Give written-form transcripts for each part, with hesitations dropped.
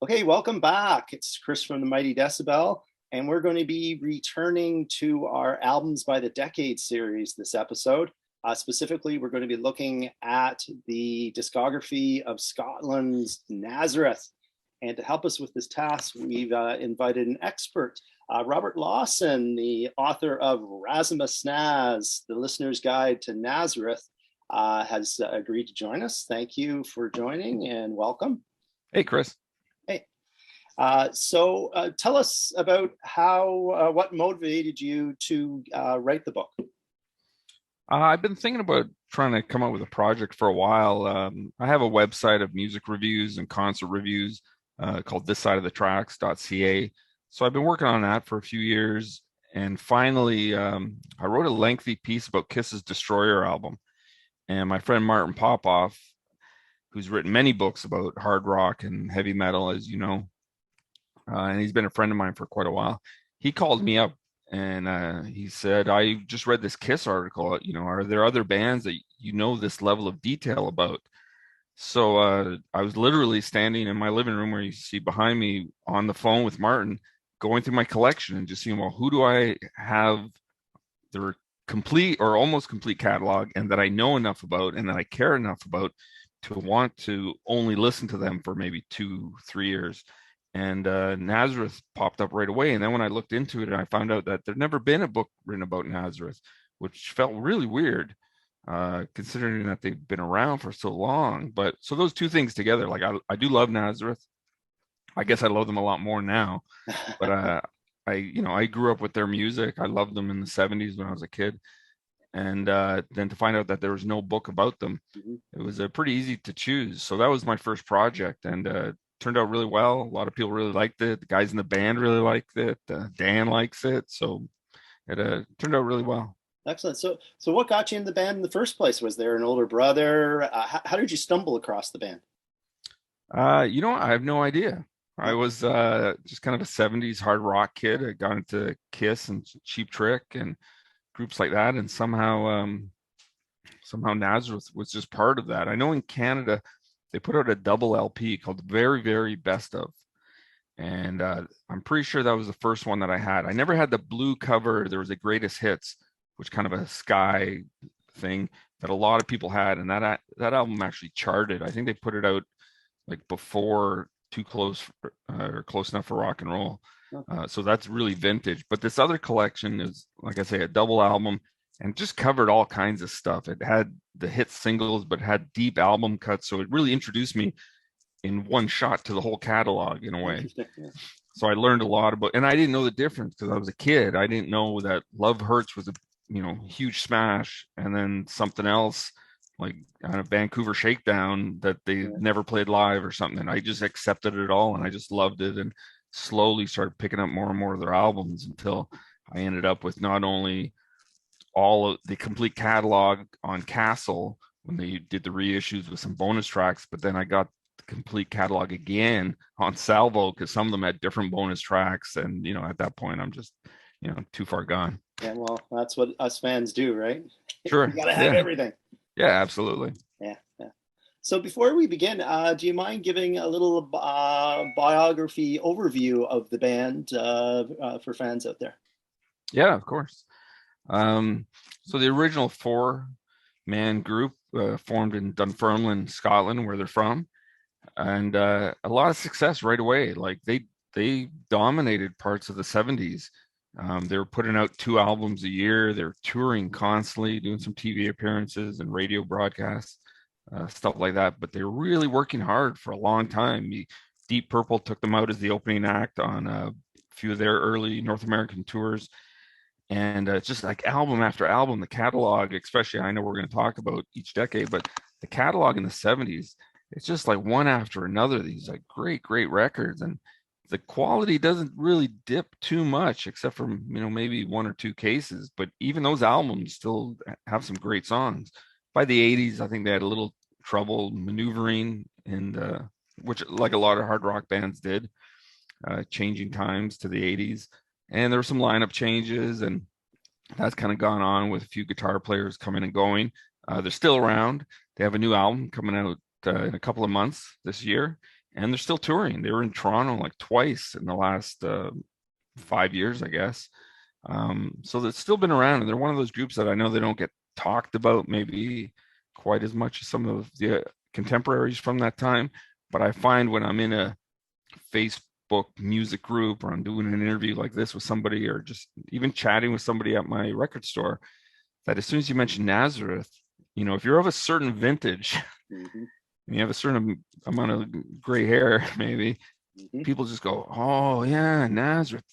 Okay, welcome back. It's Chris from the Mighty Decibel, and we're going to be returning to our Albums by the Decade series this episode. Specifically, we're going to be looking at the discography of Scotland's Nazareth. And to help us with this task, we've invited an expert, Robert Lawson, the author of Razama-Snaz, the listener's guide to Nazareth, has agreed to join us. Thank you for joining and welcome. Hey, Chris. Hey, tell us about what motivated you to write the book. I've been thinking about trying to come up with a project for a while. I have a website of music reviews and concert reviews called thissideofthetracks.ca. So I've been working on that for a few years. And finally, I wrote a lengthy piece about Kiss's Destroyer album. And my friend Martin Popoff, who's written many books about hard rock and heavy metal, as you know, and he's been a friend of mine for quite a while. He called me up and he said, I just read this Kiss article. Are there other bands that you know this level of detail about? So I was literally standing in my living room where you see behind me on the phone with Martin, going through my collection and just seeing, well, who do I have their complete or almost complete catalog and that I know enough about and that I care enough about to want to only listen to them for maybe 2-3 years. And Nazareth popped up right away. And then when I looked into it, I found out that there'd never been a book written about Nazareth, which felt really weird, considering that they've been around for so long. But so those two things together, like I do love Nazareth. I guess I love them a lot more now. But I grew up with their music. I loved them in the 70s when I was a kid. And then to find out that there was no book about them, it was pretty easy to choose. So that was my first project, and turned out really well. A lot of people really liked it. The guys in the band really liked it. Dan likes it. So it turned out really well. Excellent. So what got you in the band in the first place? Was there an older brother? How did you stumble across the band? I have no idea. I was just kind of a 70s hard rock kid. I got into Kiss and Cheap Trick and groups like that. And somehow Nazareth was just part of that. I know in Canada, they put out a double LP called Very, Very Best of. And I'm pretty sure that was the first one that I had. I never had the blue cover. There was a Greatest Hits, which kind of a sky thing that a lot of people had. And that album actually charted. I think they put it out like before Too Close or Close Enough for Rock and Roll. So that's really vintage. But this other collection is, like I say, a double album and just covered all kinds of stuff. It had the hit singles, but had deep album cuts. So it really introduced me in one shot to the whole catalog in a way. Yeah. So I learned a lot about, and I didn't know the difference because I was a kid. I didn't know that Love Hurts was a huge smash, and then something else like on a Vancouver Shakedown that they never played live or something. And I just accepted it all, and I just loved it, and slowly started picking up more and more of their albums until I ended up with not only all of the complete catalog on Castle when they did the reissues with some bonus tracks, but then I got the complete catalog again on Salvo because some of them had different bonus tracks. And, at that point, I'm just, too far gone. Yeah, well, that's what us fans do, right? Sure. You gotta have everything. Yeah, absolutely. Yeah. So before we begin, do you mind giving a little biography overview of the band for fans out there? Yeah, of course. So the original four-man group formed in Dunfermline, Scotland, where they're from, and a lot of success right away. Like they dominated parts of the 70s. They were putting out 2 albums a year. They're touring constantly, doing some TV appearances and radio broadcasts, stuff like that. But they were really working hard for a long time. Deep Purple took them out as the opening act on a few of their early North American tours. And it's just like album after album, the catalog, especially, I know we're going to talk about each decade, but the catalog in the 70s, it's just like one after another, these like great records. And the quality doesn't really dip too much, except for, maybe 1 or 2 cases. But even those albums still have some great songs. By the 80s, I think they had a little trouble maneuvering, and which, like a lot of hard rock bands did, changing times to the 80s. And there were some lineup changes, and that's kind of gone on with a few guitar players coming and going. They're still around. They have a new album coming out in a couple of months this year, and they're still touring. They were in Toronto like twice in the last 5 years, I guess. So they've still been around, and they're one of those groups that I know they don't get talked about maybe quite as much as some of the contemporaries from that time. But I find when I'm in a Facebook music group, or I'm doing an interview like this with somebody, or just even chatting with somebody at my record store, that as soon as you mention Nazareth, if you're of a certain vintage Mm-hmm. and you have a certain amount of gray hair, maybe Mm-hmm. people just go, "Oh yeah, Nazareth,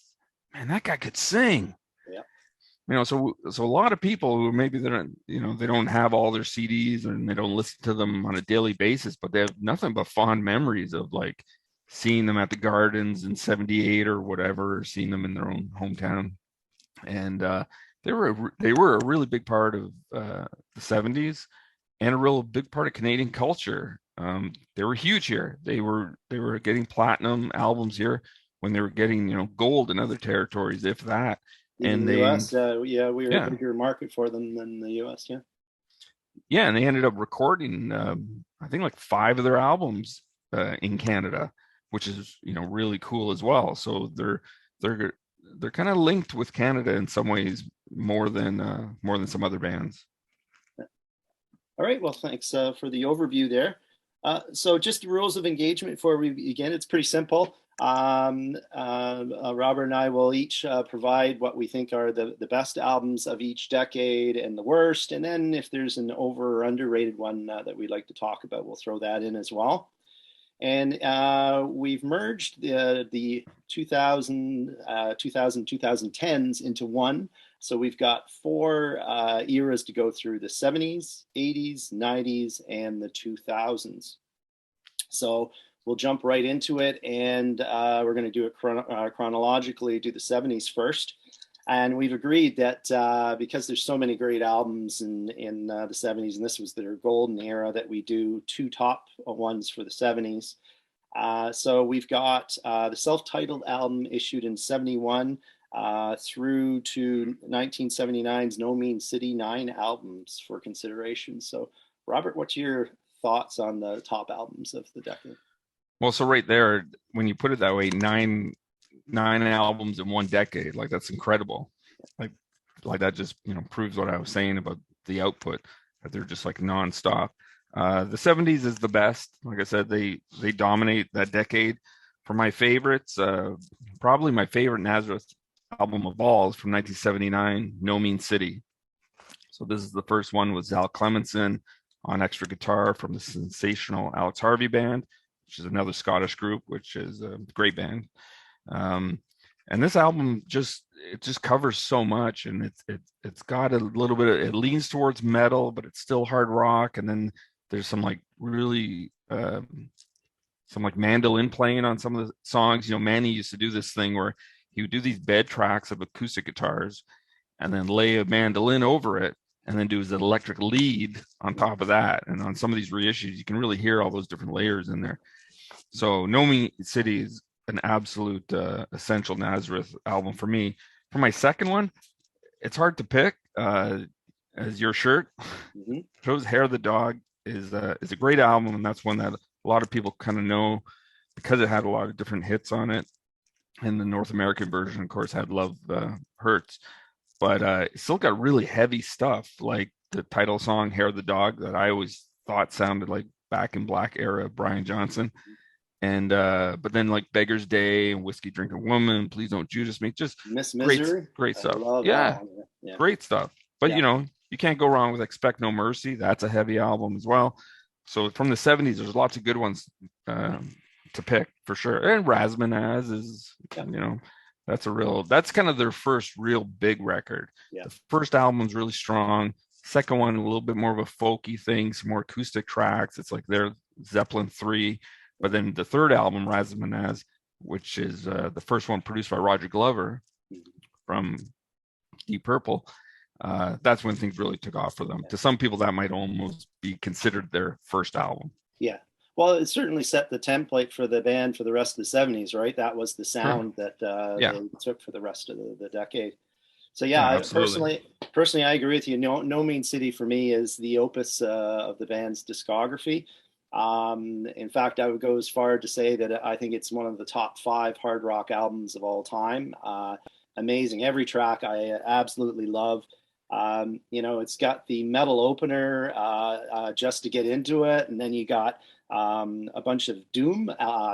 man, that guy could sing." Yeah. So a lot of people who maybe they don't have all their CDs and they don't listen to them on a daily basis, but they have nothing but fond memories of like seeing them at the Gardens in '78 or whatever, or seeing them in their own hometown. And they were a really big part of the '70s, and a real big part of Canadian culture. They were huge here. They were getting platinum albums here when they were getting gold in other territories, if that. Even And the they U.S., yeah, we were a yeah bigger market for them than the U.S. Yeah. yeah, and they ended up recording I think like five of their albums in Canada, which is really cool as well. So they're they're kind of linked with Canada in some ways more than some other bands. All right. Well, thanks for the overview there. So, just the rules of engagement before we begin. It's pretty simple. Robert and I will each provide what we think are the best albums of each decade and the worst. And then if there's an over or underrated one that we'd like to talk about, we'll throw that in as well. And we've merged the 2010s into one. So we've got four eras to go through: the 70s, 80s, 90s, and the 2000s. So we'll jump right into it, and we're going to do it chronologically, do the 70s first. And we've agreed that because there's so many great albums in the 70s, and this was their golden era, that we do two top ones for the 70s. So we've got the self-titled album issued in 71 through to 1979's No Mean City, 9 albums for consideration. So, Robert, what's your thoughts on the top albums of the decade? Well, so right there, when you put it that way, nine albums in one decade, like that's incredible. Like like that just proves what I was saying about the output, that they're just like nonstop. The '70s is the best. Like I said, they dominate that decade. For my favorites, probably my favorite Nazareth album of all is from 1979, No Mean City. So this is the first one with Zal Clemenson on extra guitar from the sensational Alex Harvey Band, which is another Scottish group, which is a great band. Um, and this album just covers so much, and it's got a little bit of, it leans towards metal, but it's still hard rock. And then there's some like really some like mandolin playing on some of the songs. Manny used to do this thing where he would do these bed tracks of acoustic guitars and then lay a mandolin over it and then do his electric lead on top of that. And on some of these reissues, you can really hear all those different layers in there. So No Mean City is an absolute essential Nazareth album for me. For my second one, it's hard to pick. As Your Shirt Mm-hmm. shows, Hair of the Dog is a great album, and that's one that a lot of people kind of know because it had a lot of different hits on it. And the North American version, of course, had Love Hurts, but it still got really heavy stuff like the title song Hair of the Dog, that I always thought sounded like Back in Black era Brian Johnson. And but then like Beggar's Day and Whiskey Drinking Woman, Please Don't Judas Me, just Miss great Misery. great I stuff. love Yeah, that one. Yeah. great stuff. But Yeah. you can't go wrong with Expect No Mercy. That's a heavy album as well. So from the '70s, there's lots of good ones to pick for sure. And Razama-Snaz is, Yeah. that's kind of their first real big record. Yeah. The first album's really strong. Second one, a little bit more of a folky thing, some more acoustic tracks. It's like their Zeppelin 3. But then the third album, Razama-Snaz, which is the first one produced by Roger Glover from Deep Purple, that's when things really took off for them. Yeah. To some people, that might almost be considered their first album. Yeah. Well, it certainly set the template for the band for the rest of the 70s, right? That was the sound that they took for the rest of the decade. So yeah, personally, I agree with you. No Mean City for me is the opus of the band's discography. In fact, I would go as far to say that I think it's one of the top 5 hard rock albums of all time. Amazing. Every track I absolutely love. It's got the metal opener just to get into it, and then you got a bunch of Doom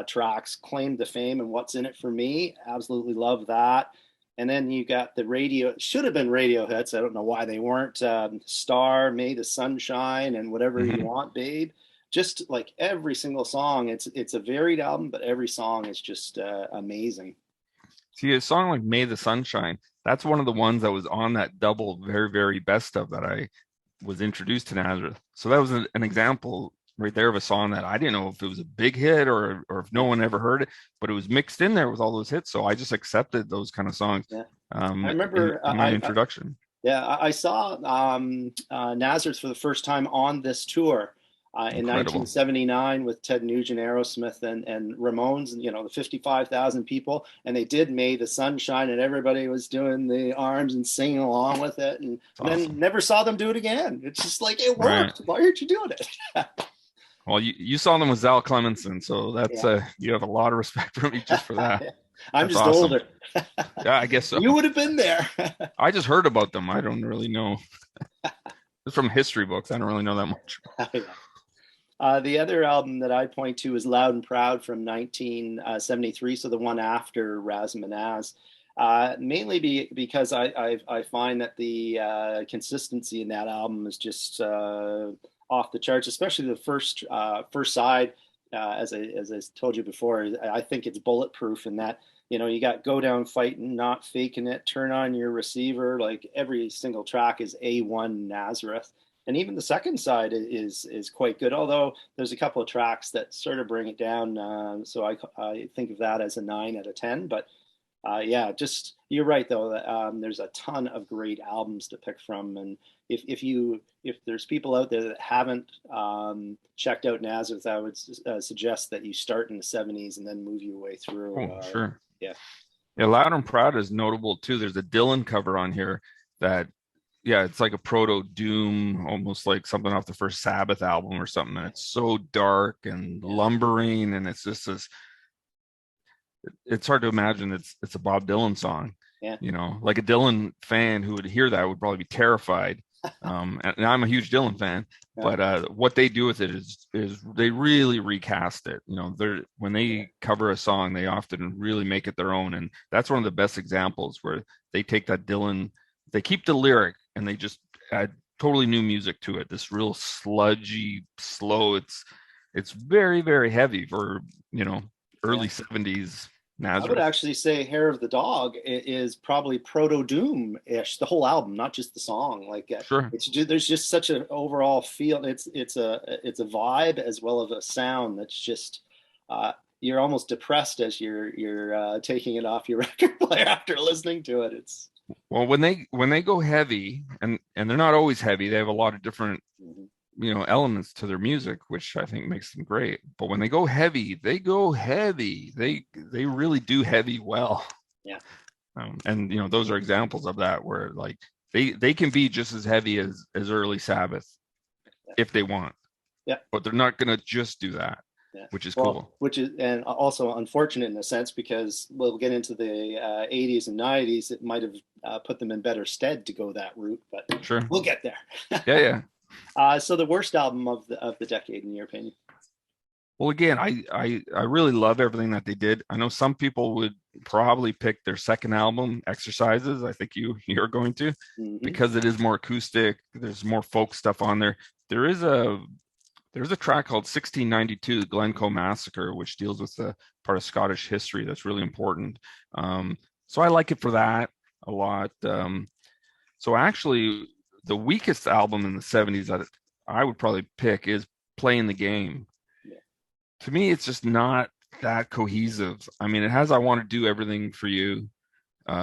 tracks, Claim to Fame and What's in It for Me. Absolutely love that. And then you got the radio, should have been radio hits. I don't know why they weren't. Star, May the Sunshine, and Whatever You Want, Babe. Just like every single song, it's a varied album, but every song is just amazing. See, a song like May the Sunshine, that's one of the ones that was on that double very, very best of that I was introduced to Nazareth. So that was an example right there of a song that I didn't know if it was a big hit or if no one ever heard it, but it was mixed in there with all those hits. So I just accepted those kind of songs. Yeah. I remember in my introduction. I saw Nazareth for the first time on this tour. In 1979 with Ted Nugent, Aerosmith, and Ramones, and the 55,000 people, and they did May the Sunshine, and everybody was doing the arms and singing along with it, and then never saw them do it again. It's just like, it worked. Right. Why aren't you doing it? Well, you saw them with Zal Clemenson, so that's you have a lot of respect for me just for that. I'm just awesome. Older. Yeah, I guess so. You would have been there. I just heard about them. I don't really know. It's from history books. I don't really know that much. The other album that I point to is Loud and Proud from 1973, so the one after Razama-Snaz. Mainly because I find that the consistency in that album is just off the charts, especially the first side. As I told you before, I think it's bulletproof in that you got Go Down Fighting, Not Faking It, Turn On Your Receiver. Like every single track is A1 Nazareth. And even the second side is quite good, although there's a couple of tracks that sort of bring it down. So I think of that as a 9 out of 10. But just you're right though. There's a ton of great albums to pick from, and if there's people out there that haven't checked out Nazareth, I would suggest that you start in the 70s and then move your way through. Sure. Yeah. Yeah, Loud and Proud is notable too. There's a Dylan cover on here that. Yeah, it's like a proto Doom, almost like something off the first Sabbath album or something. And it's so dark and lumbering, and it's just this. It's hard to imagine it's a Bob Dylan song. Yeah. Like a Dylan fan who would hear that would probably be terrified. And I'm a huge Dylan fan, but what they do with it is they really recast it. When they cover a song, they often really make it their own, and that's one of the best examples where they take that Dylan. They keep the lyric and they just add totally new music to it. This real sludgy, slow. It's very, very heavy for early 70s Nazareth. I would actually say Hair of the Dog is probably proto Doom-ish. The whole album, not just the song. Like sure, there's just such an overall feel. It's a vibe as well as a sound that's just. You're almost depressed as you're taking it off your record player after listening to it. It's. Well, when they go heavy, and they're not always heavy, they have a lot of different elements to their music, which I think makes them great. But when they go heavy, they go heavy. They really do heavy well. Yeah. And those are examples of that where like they can be just as heavy as early Sabbath if they want. Yeah. But they're not gonna just do that. Yeah. Which is cool. And also unfortunate in a sense, because we'll get into the 80s and 90s. It might have put them in better stead to go that route, but sure, we'll get there. Yeah. So the worst album of the decade, in your opinion? Well, again, I really love everything that they did. I know some people would probably pick their second album, Exercises. I think you're going to, because it is more acoustic. There's more folk stuff on there. There's a track called 1692, the Glencoe Massacre, which deals with the part of Scottish history that's really important. So I like it for that a lot. So actually, the weakest album in the 70s that I would probably pick is Playing the Game. Yeah. To me, it's just not that cohesive. I mean, it has I Want to Do Everything for You,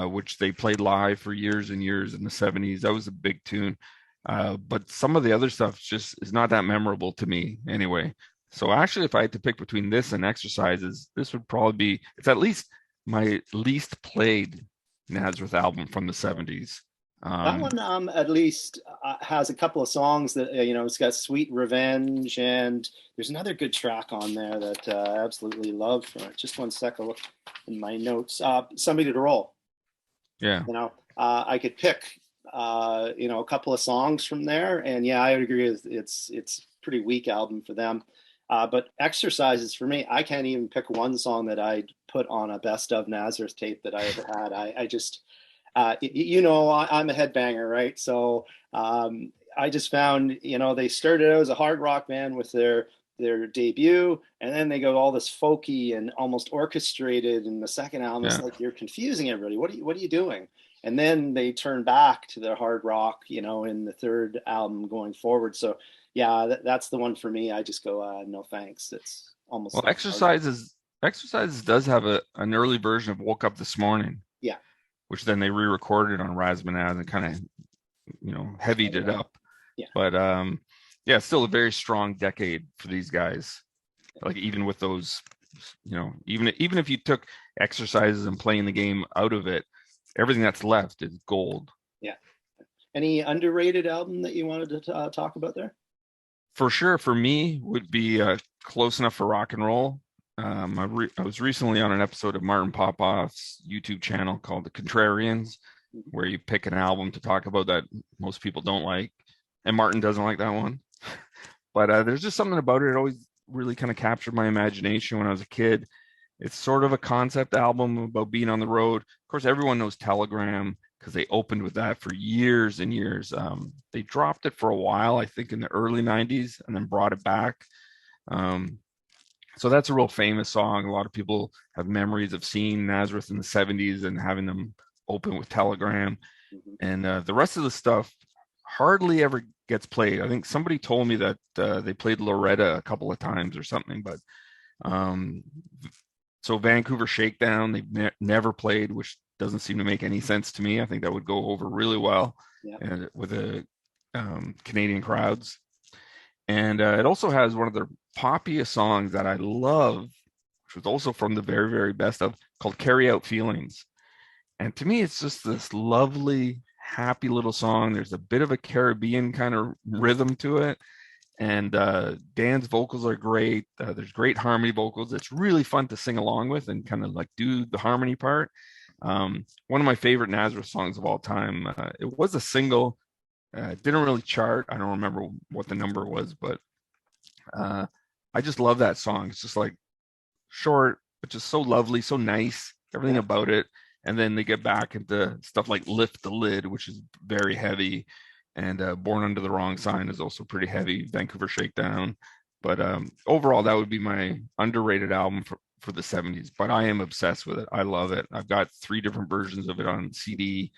which they played live for years and years in the 70s. That was a big tune. But some of the other stuff just is not that memorable to me anyway. So actually, if I had to pick between this and Exercises, this would probably be, it's at least my least played Nazareth album from the 70s. That Um, one, at least, has a couple of songs that it's got "Sweet Revenge," and there's another good track on there that I absolutely love. Just one sec, I'll look in my notes. "Somebody to Roll." yeah. I could pick a couple of songs from there, and yeah, I would agree. It's pretty weak album for them. But Exercises for me, I can't even pick one song that I'd put on a best of Nazareth tape that I ever had. I just I'm a headbanger, right? So I just found, they started out as a hard rock band with their debut, and then they go all this folky and almost orchestrated. In the second album, it's Yeah. like you're confusing everybody. What are you doing? And then they turn back to their hard rock, in the third album going forward. So yeah, that's the one for me. I just go, no thanks. It's almost Well, lethargic. exercises does have an early version of "Woke Up This Morning," Yeah, which then they re-recorded on Razama-Snaz and kind of sped heavied it it up. up. Yeah. But yeah, still a very strong decade for these guys. Like even with those, even if you took exercises and playing the game out of it, everything that's left is gold. Yeah. Any underrated album that you wanted to talk about there? For sure, for me, would be close enough for rock and roll. I was recently on an episode of Martin Popoff's YouTube channel called The Contrarians, where you pick an album to talk about that most people don't like, and Martin doesn't like that one. But there's just something about it. It always really kind of captured my imagination when I was a kid. It's sort of a concept album about being on the road. Of course, everyone knows Telegram because they opened with that for years and years. They dropped it for a while, I think, in the early 90s and then brought it back. Um, so that's a real famous song. A lot of people have memories of seeing Nazareth in the 70s and having them open with Telegram. Mhm. And the rest of the stuff hardly ever gets played. I think somebody told me that they played Loretta a couple of times or something, but um, so Vancouver Shakedown, they've never played, which doesn't seem to make any sense to me. I think that would go over really well Yeah. with the Canadian crowds. And it also has one of their poppiest songs that I love, which was also from the very, very best of, called Carry Out Feelings. And to me, it's just this lovely, happy little song. There's a bit of a Caribbean kind of rhythm to it. And Dan's vocals are great. There's great harmony vocals. It's really fun to sing along with and kind of like do the harmony part. One of my favorite Nazareth songs of all time. It was a single. It didn't really chart. I don't remember what the number was, but uh, I just love that song. It's just like short, but just so lovely, so nice. Everything Yeah. about it. And then they get back into stuff like Lift the Lid, which is very heavy. And Born Under the Wrong Sign is also pretty heavy. Vancouver Shakedown. But overall, that would be my underrated album for the 70s. But I am obsessed with it. I love it. I've got 3 different versions of it on CD.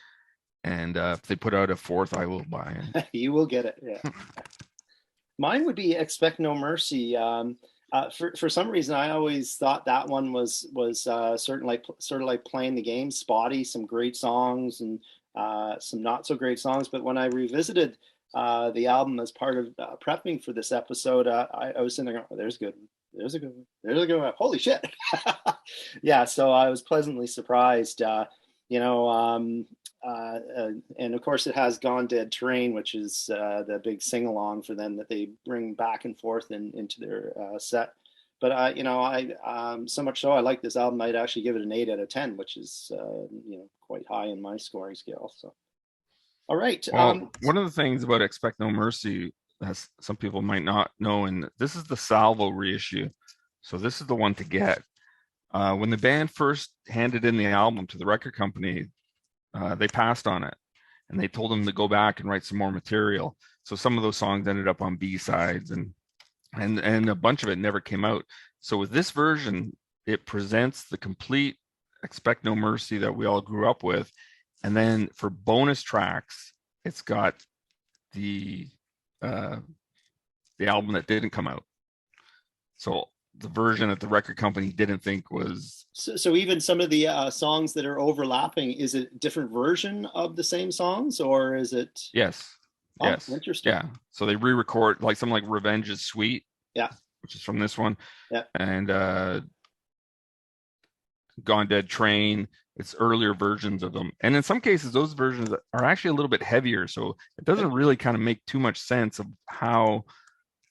And if they put out a fourth, I will buy it. You will get it. Yeah. Mine would be Expect No Mercy. For some reason, I always thought that one was sort of like playing the game, spotty, some great songs and some not so great songs. But when I revisited the album as part of prepping for this episode, I was sitting there going, oh, there's a good one. There's a good one. There's a good one. Holy shit. Yeah, so I was pleasantly surprised. You know, um, and of course, it has Gone Dead Terrain, which is the big sing along for them that they bring back and forth into their set. But I so much so I like this album. I'd actually give it an 8 out of 10, which is quite high in my scoring scale. So, all right, Well, one of the things about Expect No Mercy that some people might not know, and this is the Salvo reissue. So this is the one to get. When the band first handed in the album to the record company, they passed on it and they told them to go back and write some more material. So some of those songs ended up on B-sides and a bunch of it never came out. So with this version, it presents the complete Expect No Mercy that we all grew up with. And then for bonus tracks, it's got the uh, the album that didn't come out. So the version that the record company didn't think was so even some of the songs that are overlapping, is it a different version of the same songs, or is it? yes, Oh, yes, interesting. yeah. So they re-record like something like Revenge is Sweet, Yeah, which is from this one, yeah. and Gone Dead Train. It's earlier versions of them. And in some cases, those versions are actually a little bit heavier. So it doesn't really kind of make too much sense of how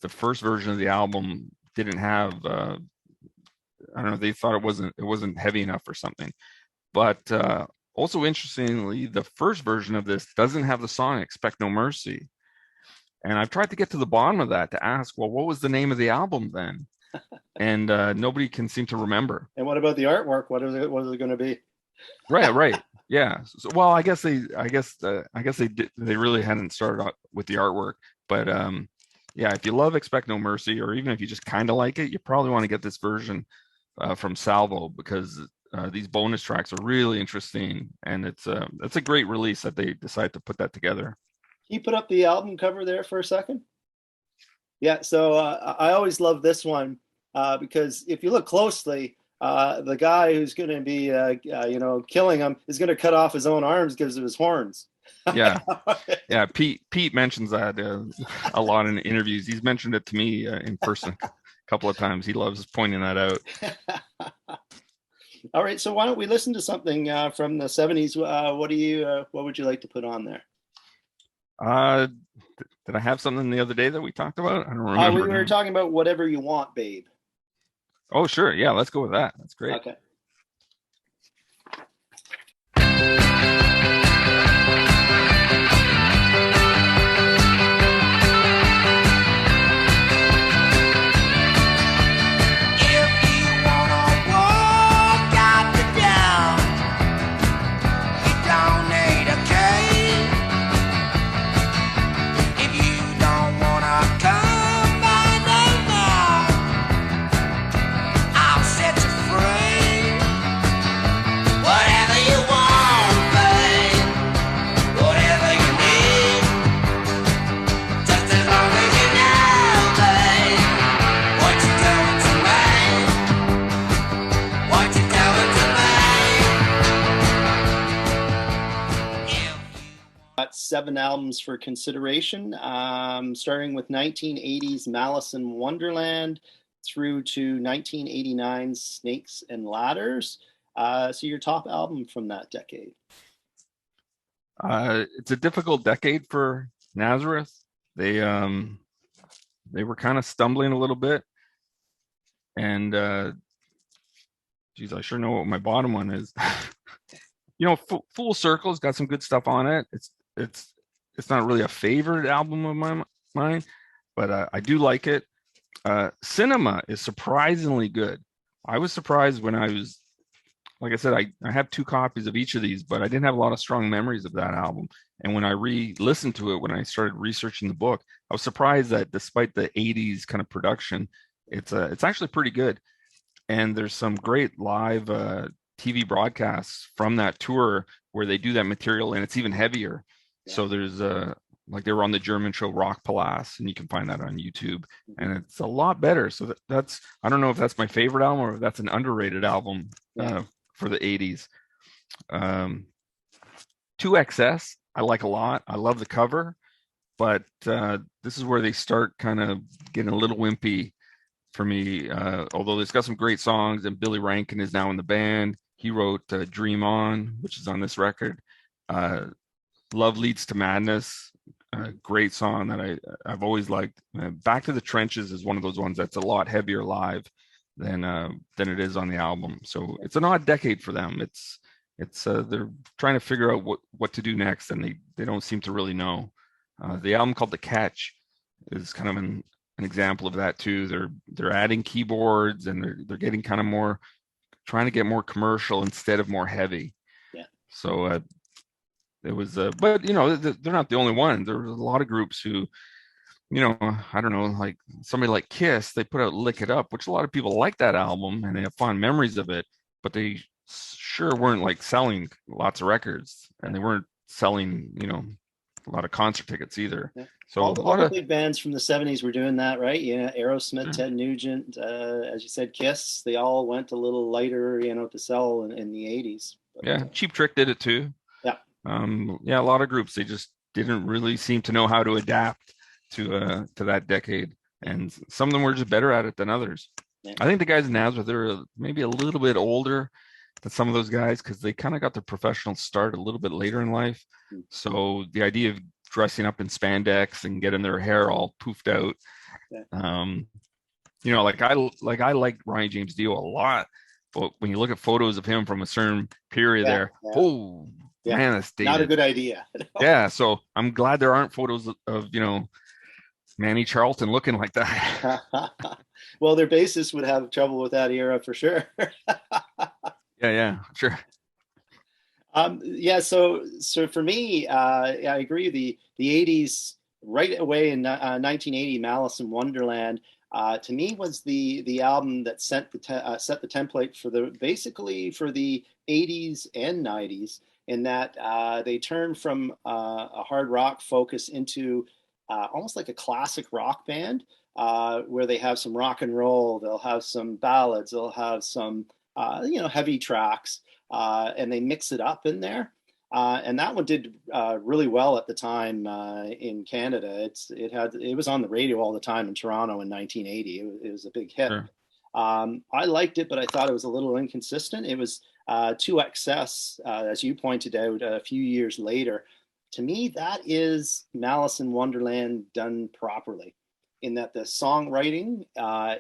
the first version of the album didn't have, I don't know, they thought it wasn't heavy enough or something. But also interestingly, the first version of this doesn't have the song Expect No Mercy. And I've tried to get to the bottom of that to ask, well, what was the name of the album then? And nobody can seem to remember. And what about the artwork? What is it going to be? Right. Yeah. So, well, I guess they really hadn't started out with the artwork, but yeah, if you love Expect No Mercy, or even if you just kind of like it, you probably want to get this version from Salvo, because these bonus tracks are really interesting, and it's a great release that they decide to put that together. Can you put up the album cover there for a second? Yeah, so I always love this one because if you look closely, the guy who's going to be, killing him is going to cut off his own arms because of his horns. Yeah. Pete mentions that a lot in interviews. He's mentioned it to me in person a couple of times. He loves pointing that out. All right, so why don't we listen to something from the 70s? What would you like to put on there? Did I have something the other day that we talked about? I don't remember. We were talking about Whatever You Want, Babe. Oh, sure. Yeah, let's go with that. That's great. Okay. Got 7 albums for consideration, starting with 1980's Malice in Wonderland through to 1989's Snakes and Ladders. So your top album from that decade? It's a difficult decade for Nazareth. They were kind of stumbling a little bit, and geez, I sure know what my bottom one is. Full Circle's got some good stuff on it. It's not really a favorite album of mine, but I do like it. Cinema is surprisingly good. I was surprised when I was, like I said, I have 2 copies of each of these, but I didn't have a lot of strong memories of that album. And when I re-listened to it, when I started researching the book, I was surprised that despite the 80s kind of production, it's actually pretty good. And there's some great live TV broadcasts from that tour where they do that material, and it's even heavier. Yeah. So there's like they were on the German show Rock Palace, and you can find that on YouTube, and it's a lot better. So that's I don't know if that's my favorite album or if that's an underrated album for the 80s. 2XS I like a lot. I love the cover, but this is where they start kind of getting a little wimpy for me. Although it's got some great songs, and Billy Rankin is now in the band. He wrote Dream On, which is on this record. Love Leads to Madness, a great song that I've always liked. Back to the Trenches is one of those ones that's a lot heavier live than it is on the album. So it's an odd decade for them. It's they're trying to figure out what to do next, and they don't seem to really know. The album called The Catch is kind of an example of that too. They're adding keyboards, and they're getting kind of more, trying to get more commercial instead of more heavy. Yeah. So it was, but they're not the only one. There was a lot of groups who, I don't know, like somebody like Kiss, they put out Lick It Up, which a lot of people like that album and they have fond memories of it, but they sure weren't like selling lots of records, and they weren't selling, a lot of concert tickets either. Yeah. So all the big bands from the 70s were doing that, right? Aerosmith, Ted Nugent, as you said, Kiss, they all went a little lighter, to sell in the 80s. But, yeah, Cheap Trick did it too. Yeah. A lot of groups, they just didn't really seem to know how to adapt to that decade, and some of them were just better at it than others. Yeah. I think the guys in Nazareth, they're maybe a little bit older, that some of those guys, because they kind of got their professional start a little bit later in life. So the idea of dressing up in spandex and getting their hair all poofed out, Yeah, um, like I like Ryan James Dio a lot, but when you look at photos of him from a certain period yeah, there, yeah, oh yeah. man, that's Not a dated. good idea. Yeah, so I'm glad there aren't photos of Manny Charlton looking like that. Well, their bassist would have trouble with that era for sure. Yeah, yeah, sure. Yeah, so for me, yeah, I agree. The '80s right away in 1980, Malice in Wonderland, to me was the album that set the template for the basically for the '80s and '90s. In that they turned from a hard rock focus into almost like a classic rock band, where they have some rock and roll, they'll have some ballads, they'll have some heavy tracks, and they mix it up in there. And that one did really well at the time in Canada. It was on the radio all the time in Toronto in 1980. It was a big hit. Sure. I liked it, but I thought it was a little inconsistent. It was to excess, as you pointed out a few years later. To me, that is Malice in Wonderland done properly, in that the songwriting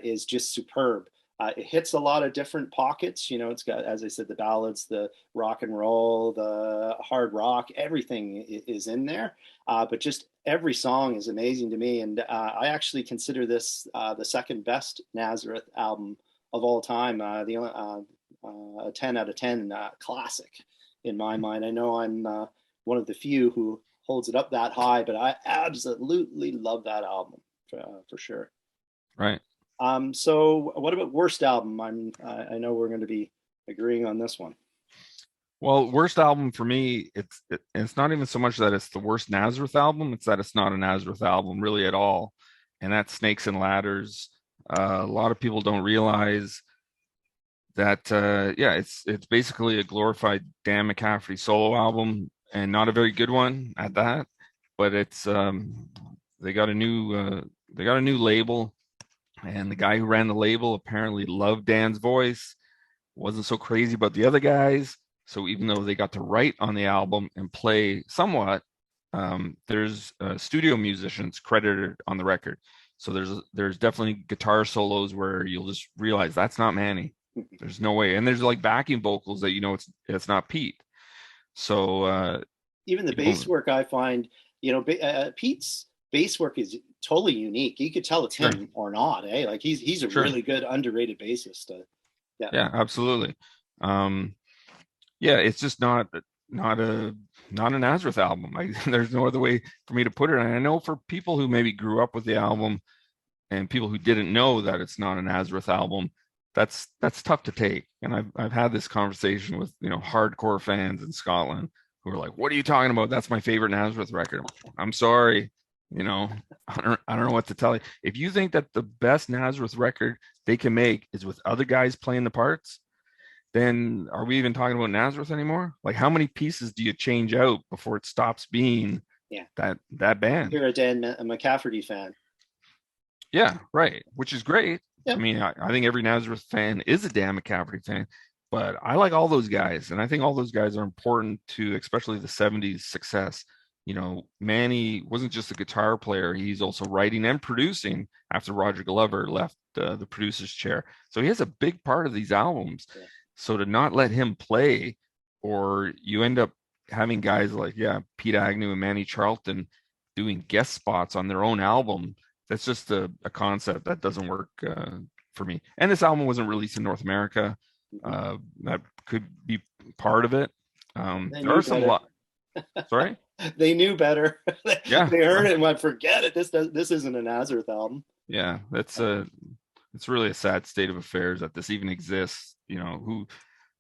is just superb. It hits a lot of different pockets. You know, it's got, as I said, the ballads, the rock and roll, the hard rock, everything is in there. But just every song is amazing to me. And I actually consider this the second best Nazareth album of all time. A 10 out of 10 classic in my mind. I know I'm one of the few who holds it up that high, but I absolutely love that album for sure. Right. So what about worst album? I know we're going to be agreeing on this one. Well, worst album for me, it's not even so much that it's the worst Nazareth album, it's that it's not a Nazareth album really at all. And that's Snakes and Ladders. A lot of people don't realize that yeah, it's basically a glorified Dan McCafferty solo album and not a very good one at that. But it's they got a new label, and the guy who ran the label apparently loved Dan's voice, wasn't so crazy about the other guys. So even though they got to write on the album and play somewhat, there's studio musicians credited on the record. So there's definitely guitar solos where you'll just realize that's not Manny. There's no way. And there's like backing vocals that it's not Pete. So Even the bass work, I find, Pete's bass work is totally unique. You could tell it's sure, him or not, eh? Like he's a sure. really good underrated bassist. Yeah. Yeah, absolutely. Um, yeah, it's just not a not a Nazareth album. There's no other way for me to put it. And I know for people who maybe grew up with the album and people who didn't know that it's not a Nazareth album, that's tough to take. And I've had this conversation with hardcore fans in Scotland who are like, "What are you talking about? That's my favorite Nazareth record." I'm sorry, I don't know what to tell you. If you think that the best Nazareth record they can make is with other guys playing the parts, then are we even talking about Nazareth anymore? Like, how many pieces do you change out before it stops being Yeah. that band? You're a Dan McCafferty fan. Yeah, right. Which is great. I Yep. mean, I think every Nazareth fan is a Dan McCaffrey fan, but I like all those guys, and I think all those guys are important to, especially the '70s success. Manny wasn't just a guitar player; he's also writing and producing after Roger Glover left the producer's chair. So he has a big part of these albums. Yeah. So to not let him play, or you end up having guys like Pete Agnew and Manny Charlton doing guest spots on their own album, that's just a concept that doesn't work for me. And this album wasn't released in North America. That could be part of it. They There knew are some better. Sorry. They knew better. Yeah, They heard it and went, forget it. This isn't a Nazareth album. yeah. It's really a sad state of affairs that this even exists.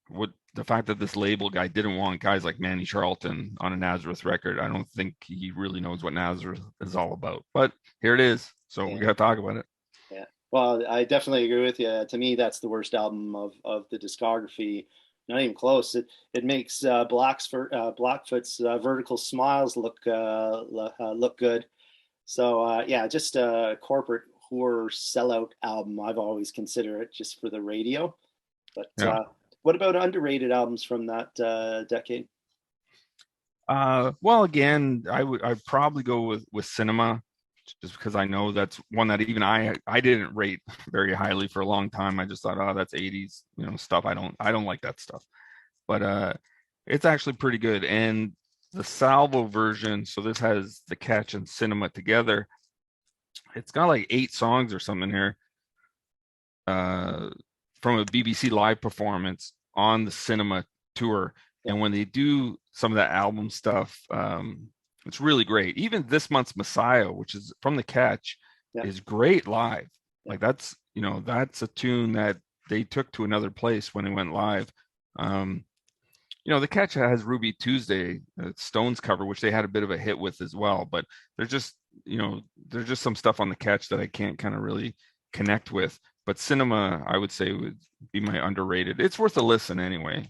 What the fact that this label guy didn't want guys like Manny Charlton on a Nazareth record, I don't think he really knows what Nazareth is all about. But here it is, so we got to talk about it. Yeah. Well, I definitely agree with you. To me, that's the worst album of the discography. Not even close. It makes Blackfoot's Vertical Smiles look good. So yeah, just a corporate horror sellout album. I've always considered it just for the radio. But Yeah. What about underrated albums from that decade? Well, again, I'd probably go with Cinema, just because I know that's one that even I didn't rate very highly for a long time. I just thought, oh, that's 80s, stuff. I don't like that stuff. But it's actually pretty good. And the Salvo version, so this has the Catch and Cinema together. It's got like 8 songs or something here, uh, from a BBC live performance on the Cinema tour. And when they do some of that album stuff, it's really great. Even this month's Messiah, which is from the Catch, is great live. Like that's a tune that they took to another place when it went live. The Catch has Ruby Tuesday, Stones cover, which they had a bit of a hit with as well. But there's just some stuff on the Catch that I can't kind of really connect with. But Cinema, I would say, would be my underrated. It's worth a listen anyway.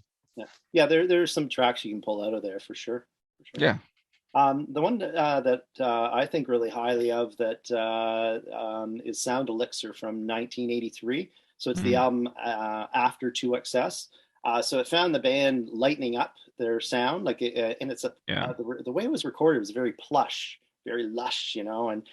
Yeah. There's some tracks you can pull out of there for sure. Yeah. The one that I think really highly of that is Sound Elixir from 1983. So it's the album after 2XS. So it found the band lightening up their sound, like and it's the way it was recorded was very plush, very lush, and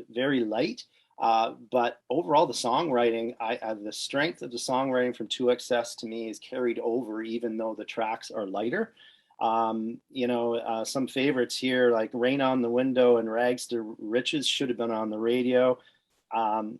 very light. But overall, the songwriting, the strength of the songwriting from 2XS to me is carried over, even though the tracks are lighter. Some favorites here like Rain on the Window and Rags to Riches should have been on the radio.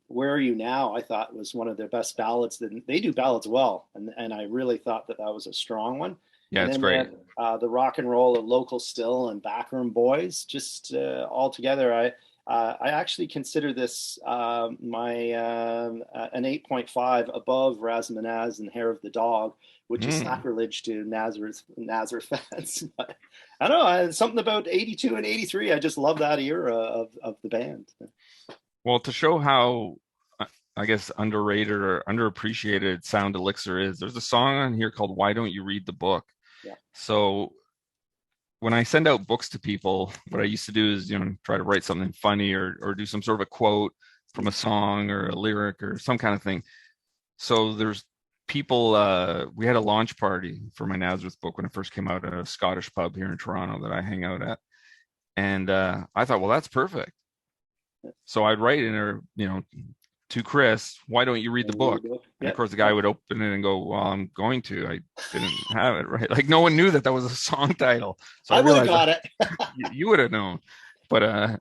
Where Are You Now, I thought was one of their best ballads. They do ballads well, and I really thought that was a strong one. Yeah, it's great. The Rock and Roll of Local Still and Backroom Boys, just all together. I actually consider this an 8.5 above Razama-Snaz and Hair of the Dog, which is sacrilege to Nazareth fans. But I don't know, something about 82 and 83. I just love that era of the band. Well, to show how, I guess, underrated or underappreciated Sound Elixir is, there's a song on here called Why Don't You Read the Book? Yeah. So when I send out books to people, what I used to do is, try to write something funny or do some sort of a quote from a song or a lyric or some kind of thing. So there's people, we had a launch party for my Nazareth book when it first came out at a Scottish pub here in Toronto that I hang out at. And I thought, well, that's perfect. So I'd write in there, to Chris, why don't you read the book? And of course, the guy would open it and go, well, I'm going to. I didn't have it, right? Like, no one knew that was a song title. So I would have got it. You would have known. But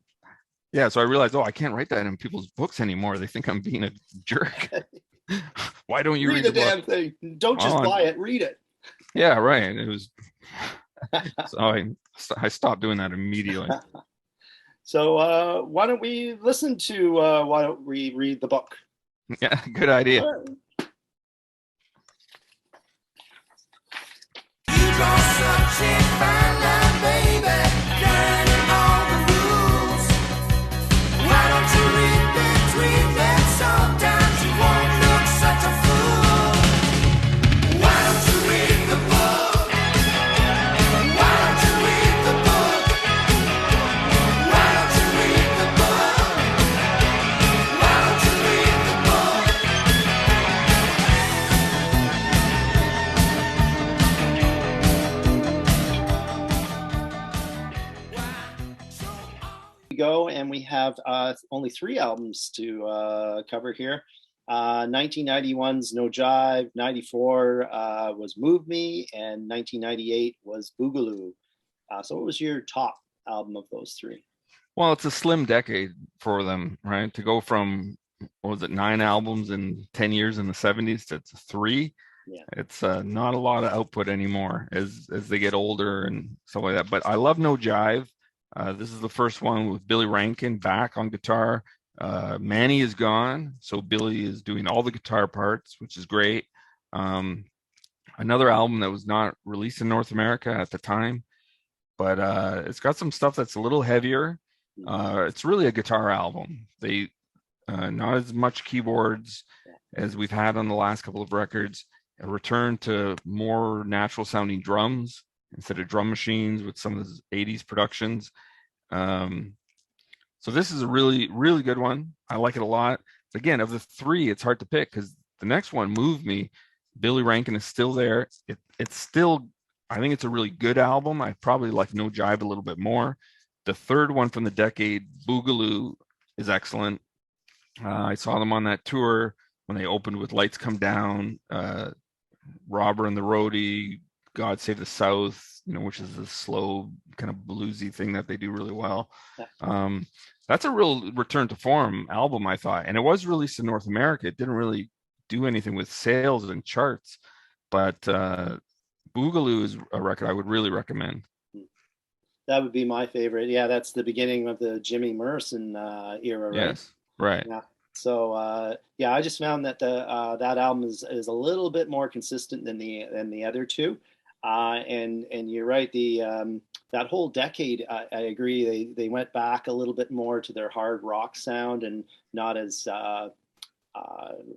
so I realized, I can't write that in people's books anymore. They think I'm being a jerk. Why don't you read the damn thing? Don't just buy it, read it. Yeah, right. It was. So I stopped doing that immediately. So why don't we listen to Why Don't We Read the Book? Yeah, good idea. Go, and we have only 3 albums to cover here. 1991's No Jive, 94 was Move Me, and 1998 was Boogaloo. So what was your top album of those 3? Well, it's a slim decade for them, right? To go from, 9 albums in 10 years in the 70s to 3. Yeah. It's not a lot of output anymore as they get older and stuff like that. But I love No Jive. This is the first one with Billy Rankin back on guitar. Manny is gone, so Billy is doing all the guitar parts, which is great. Another album that was not released in North America at the time, but it's got some stuff that's a little heavier. It's really a guitar album. They not as much keyboards as we've had on the last couple of records. A return to more natural sounding drums instead of drum machines with some of the 80s productions. So this is a really, really good one. I like it a lot. Again, of the 3, it's hard to pick because the next one, Move Me, Billy Rankin is still there. It's still, I think it's a really good album. I probably like No Jive a little bit more. The third one from the decade, Boogaloo, is excellent. I saw them on that tour when they opened with Lights Come Down, Robber and the Roadie, God Save the South, which is a slow kind of bluesy thing that they do really well. Yeah. That's a real return to form album, I thought. And it was released in North America. It didn't really do anything with sales and charts, but Boogaloo is a record I would really recommend. That would be my favorite. Yeah, that's the beginning of the Jimmy Morrison era, right? Yes, right. Yeah. So yeah, I just found that the that album is a little bit more consistent than the other two. And you're right. The that whole decade, I agree. They went back a little bit more to their hard rock sound and not as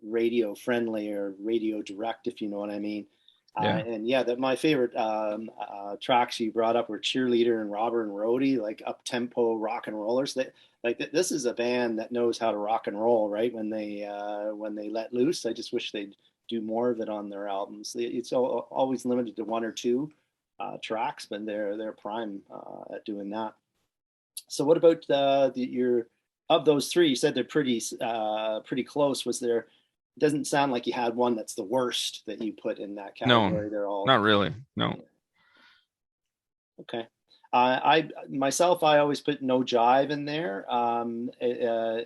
radio friendly or radio direct, if you know what I mean. Yeah. And yeah, that my favorite tracks you brought up were Cheerleader and Robber and Roadie, like up tempo rock and rollers. This is a band that knows how to rock and roll, right? When they let loose, I just wish they'd do more of it on their albums. It's always limited to one or two tracks, but they're prime at doing that. So what about your of those three? You said they're pretty close. Was there? It doesn't sound like you had one that's the worst that you put in that category. No, They're all not really. No. okay. I myself, I always put No Jive in there.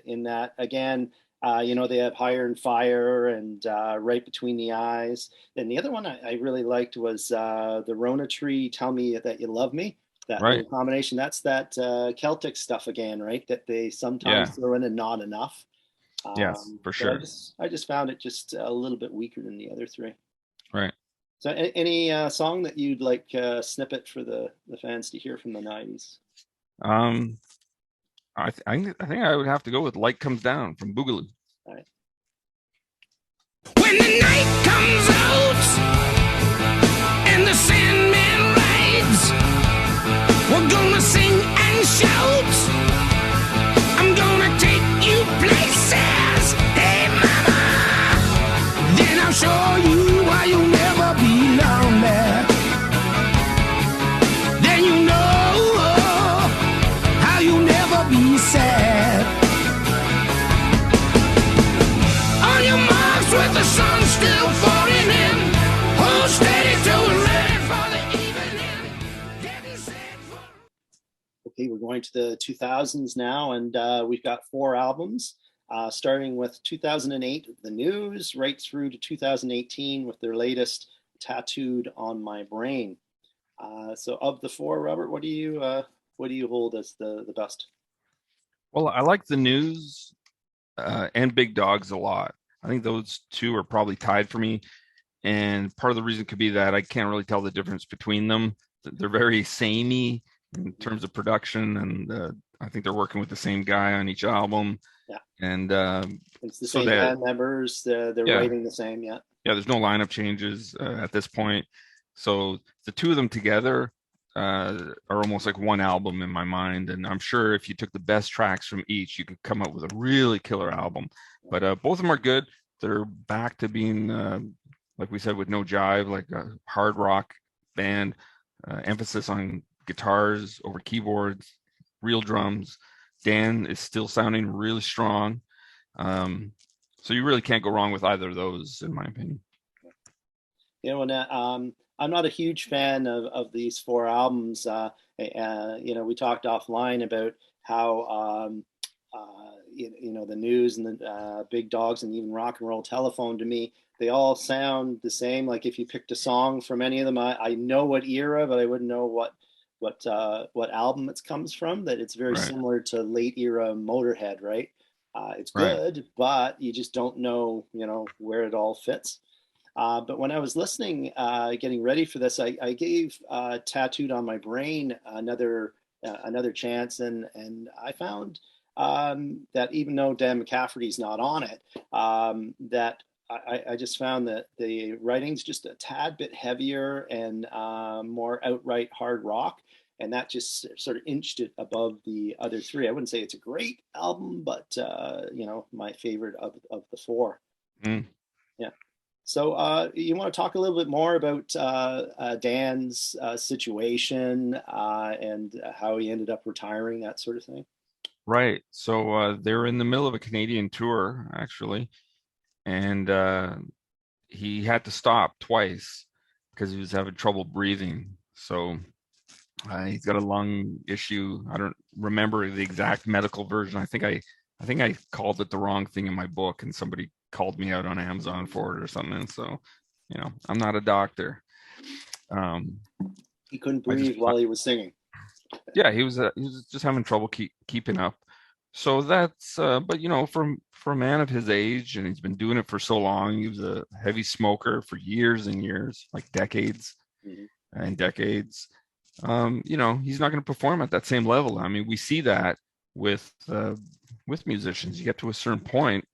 In that again, they have Higher and Fire and Right Between the Eyes. And the other one I really liked was the Rona Tree. Tell Me That You Love Me. That Right. little combination. That's that Celtic stuff again, right? That they sometimes throw in and not enough. Yes, for sure. I just found it just a little bit weaker than the other three. Right. So, any song that you'd like snippet for the fans to hear from the '90s? I think I would have to go with Light Comes Down from Boogaloo. All right. When the night comes out and the Sandman rides, we're gonna sing and shout. I'm gonna take you places, hey mama. Then I'll show you why you'll never be lonely. Then you know how you'll never be sad. On your marks with the sun still falling in, hold steady till we're ready for the evening. Getting set for... Okay, we're going to the 2000s now, and we've got 4 albums, starting with 2008, The News, right through to 2018 with their latest, Tattooed on My Brain. So, of the 4, Robert, what do you hold as the best? Well, I like The News and Big Dogs a lot. I think those two are probably tied for me. And part of the reason could be that I can't really tell the difference between them. They're very samey in terms of production, and I think they're working with the same guy on each album. Yeah. And it's the same band members. They're writing the same. Yeah. Yeah, there's no lineup changes at this point. So the two of them together are almost like one album in my mind. And I'm sure if you took the best tracks from each, you could come up with a really killer album. But both of them are good. They're back to being, like we said, with No Jive, like a hard rock band, emphasis on guitars over keyboards, real drums. Dan is still sounding really strong. So you really can't go wrong with either of those, in my opinion. I'm not a huge fan of these 4 albums. We talked offline about how The News and the Big Dogs and even Rock and Roll Telephone, to me, they all sound the same. Like if you picked a song from any of them, I know what era, but I wouldn't know what album it comes from. That it's very similar to late era Motorhead, right? It's good, but you just don't know, where it all fits. But when I was listening, getting ready for this, I gave "Tattooed on My Brain" another chance, and I found that even though Dan McCafferty's not on it, that I just found that the writing's just a tad bit heavier and more outright hard rock. And that just sort of inched it above the other 3. I wouldn't say it's a great album, but my favorite of the 4. Mm. Yeah. So you want to talk a little bit more about Dan's situation and how he ended up retiring, that sort of thing? Right. So they're in the middle of a Canadian tour, actually, and he had to stop twice because he was having trouble breathing. So he's got a lung issue. I don't remember the exact medical version. I think I called it the wrong thing in my book, and somebody called me out on Amazon for it or something. So, I'm not a doctor. Um, He couldn't I just breathe while he was singing. Yeah, he was just having trouble keeping up. So that's but for a man of his age, and he's been doing it for so long. He was a heavy smoker for years and years, like decades Mhm. and decades. He's not going to perform at that same level. I mean, we see that with musicians. You get to a certain point.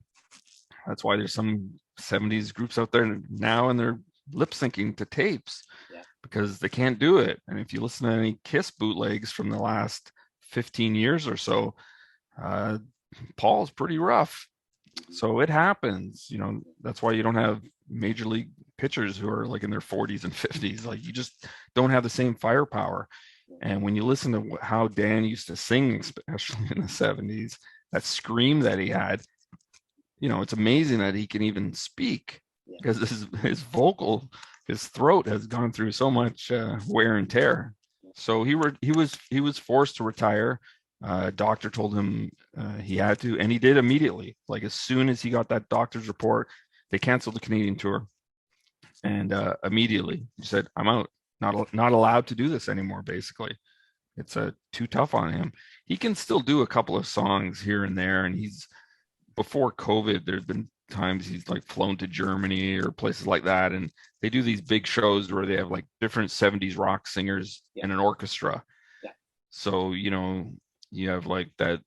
That's why there's some 70s groups out there now, and they're lip syncing to tapes Yeah. because they can't do it. And if you listen to any Kiss bootlegs from the last 15 years or so, uh, Paul's pretty rough. So it happens. That's why you don't have major league pitchers who are like in their 40s and 50s. Like, you just don't have the same firepower. And when you listen to how Dan used to sing, especially in the 70s, that scream that he had, it's amazing that he can even speak Yeah. because his throat has gone through so much wear and tear. So he was forced to retire. Doctor told him he had to, and he did immediately. Like, as soon as he got that doctor's report, they canceled the Canadian tour, and immediately he said, "I'm out. Not allowed to do this anymore." Basically, it's too tough on him. He can still do a couple of songs here and there, and before COVID, there's been times he's like flown to Germany or places like that, and they do these big shows where they have like different 70s rock singers and an orchestra. Yeah. So, you have like that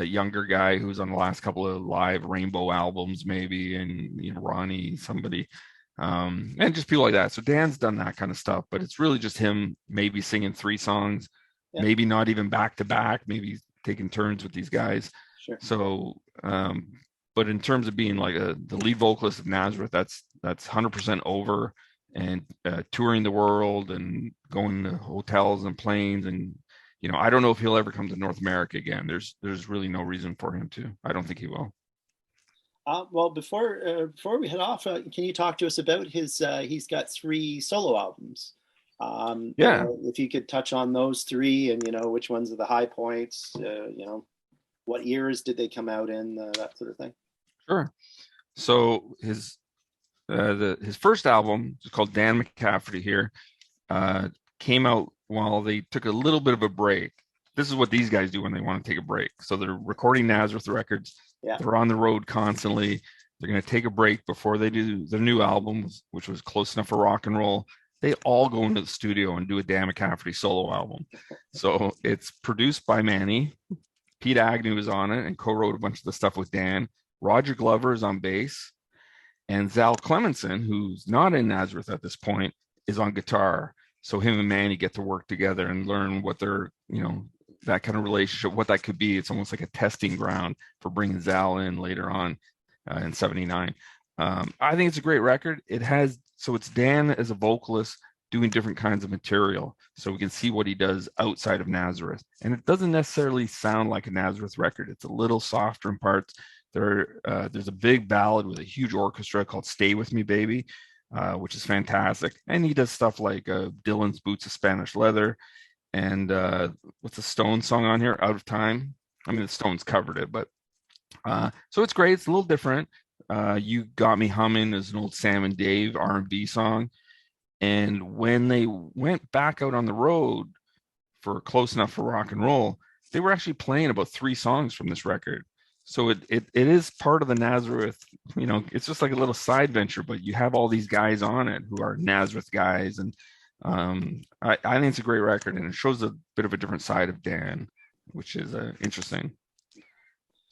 younger guy who's on the last couple of live Rainbow albums, maybe, and Ronnie, somebody, and just people like that. So Dan's done that kind of stuff, but it's really just him maybe singing 3 songs, Yeah. maybe not even back to back, maybe taking turns with these guys. Sure. So, but in terms of being like the lead vocalist of Nazareth, that's 100% over, and touring the world and going to hotels and planes, and I don't know if he'll ever come to North America again. There's really no reason for him to. I don't think he will. Well, before we head off, can you talk to us about his? He's got 3 solo albums. Yeah. If you could touch on those 3, and which ones are the high points. What years did they come out in? That sort of thing. Sure. So his first album is called Dan McCafferty here. Came out while they took a little bit of a break. This is what these guys do when they want to take a break. So they're recording Nazareth records. Yeah. They're on the road constantly. They're going to take a break before they do their new album, which was Close Enough for Rock and Roll. They all go into the studio and do a Dan McCafferty solo album. So it's produced by Manny. Pete Agnew is on it and co-wrote a bunch of the stuff with Dan. Roger Glover is on bass. And Zal Clemenson, who's not in Nazareth at this point, is on guitar. So him and Manny get to work together and learn what they're, that kind of relationship, what that could be. It's almost like a testing ground for bringing Zal in later on in 79. I think it's a great record. So it's Dan as a vocalist doing different kinds of material. So we can see what he does outside of Nazareth. And it doesn't necessarily sound like a Nazareth record. It's a little softer in parts. There's a big ballad with a huge orchestra called Stay With Me, Baby, which is fantastic. And he does stuff like Dylan's Boots of Spanish Leather. And what's the Stones song on here? Out of Time. I mean, the Stones covered it, but so it's great. It's a little different. You Got Me Humming is an old Sam and Dave R&B song. And when they went back out on the road for Close Enough for Rock and Roll, they were actually playing about 3 songs from this record. So it is part of the Nazareth, it's just like a little side venture, but you have all these guys on it who are Nazareth guys. And I think it's a great record, and it shows a bit of a different side of Dan, which is interesting.